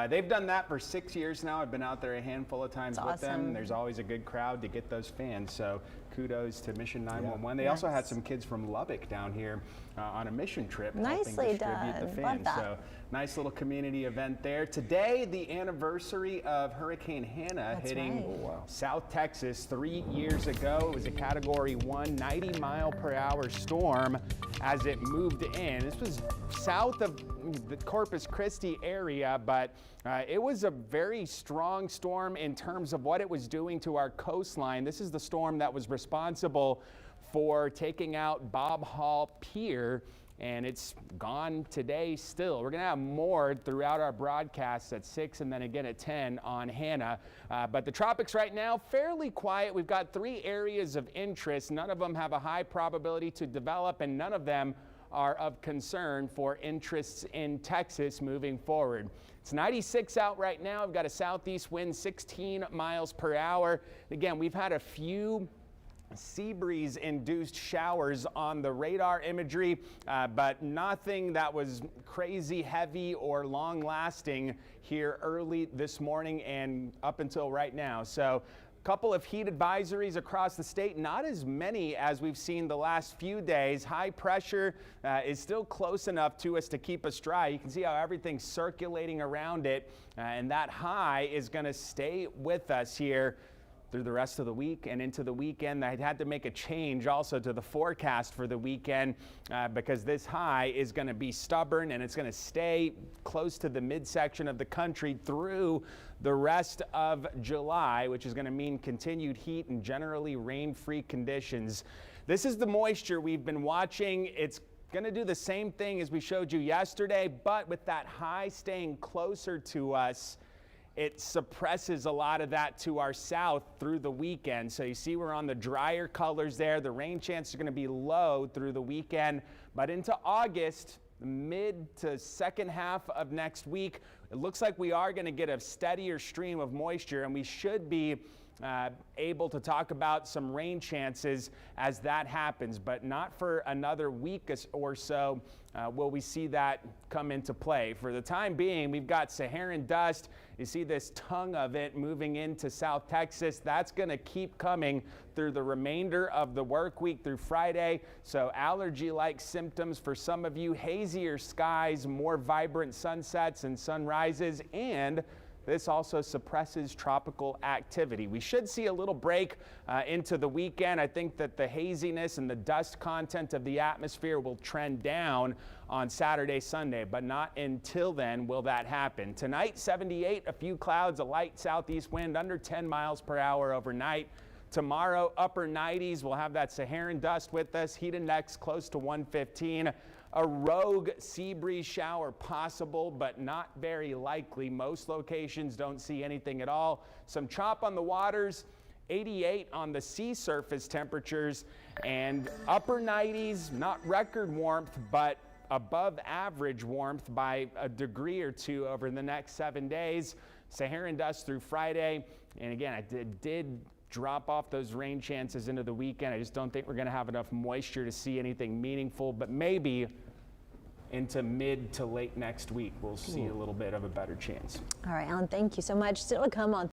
They've done that for 6 years now. I've been out there a handful of times with them. There's always a good crowd to get those fans. So kudos to Mission 911. They also had some kids from Lubbock down here on a mission trip helping distribute the fans. So nice little community event there. Today, the anniversary of Hurricane Hannah hitting South Texas 3 years ago. It was a Category 1 90-mile-per-hour storm as it moved in. This was south of the Corpus Christi area, but it was a very strong storm in terms of what it was doing to our coastline. This is the storm that was responsible for taking out Bob Hall Pier, and it's gone today still. We're going to have more throughout our broadcasts at 6 and then again at 10 on Hannah. But the tropics right now, fairly quiet. We've got 3 areas of interest. None of them have a high probability to develop, and none of them are of concern for interests in Texas moving forward. It's 96 out right now. I've got a southeast wind 16 miles per hour. Again, we've had a few sea breeze induced showers on the radar imagery, but nothing that was crazy heavy or long lasting here early this morning and up until right now. So couple of heat advisories across the state, not as many as we've seen the last few days. High pressure is still close enough to us to keep us dry. You can see how everything's circulating around it, and that high is going to stay with us here through the rest of the week and into the weekend. I had to make a change also to the forecast for the weekend because this high is going to be stubborn and it's going to stay close to the midsection of the country through the rest of July, which is going to mean continued heat and generally rain-free conditions. This is the moisture we've been watching. It's going to do the same thing as we showed you yesterday, but with that high staying closer to us, it suppresses a lot of that to our south through the weekend. So you see we're on the drier colors there. The rain chance is going to be low through the weekend, but into August, the mid to second half of next week, it looks like we are going to get a steadier stream of moisture, and we should be able to talk about some rain chances as that happens, but not for another week or so will we see that come into play. For the time being, we've got Saharan dust. You see this tongue of it moving into South Texas. That's going to keep coming through the remainder of the work week through Friday. So allergy-like symptoms for some of you, hazier skies, more vibrant sunsets and sunrises, and this also suppresses tropical activity. We should see a little break into the weekend. I think that the haziness and the dust content of the atmosphere will trend down on Saturday, Sunday, but not until then will that happen. Tonight, 78, a few clouds, a light southeast wind under 10 miles per hour overnight. Tomorrow, upper 90s. We'll have that Saharan dust with us. Heat index close to 115. A rogue sea breeze shower possible, but not very likely. Most locations don't see anything at all. Some chop on the waters. 88 on the sea surface temperatures, and upper 90s, not record warmth, but above average warmth by a degree or two over the next 7 days. Saharan dust through Friday. And again, I did drop off those rain chances into the weekend. I just don't think we're going to have enough moisture to see anything meaningful, but maybe into mid to late next week we'll see a little bit of a better chance. All right, Alan, thank you so much. Still to come on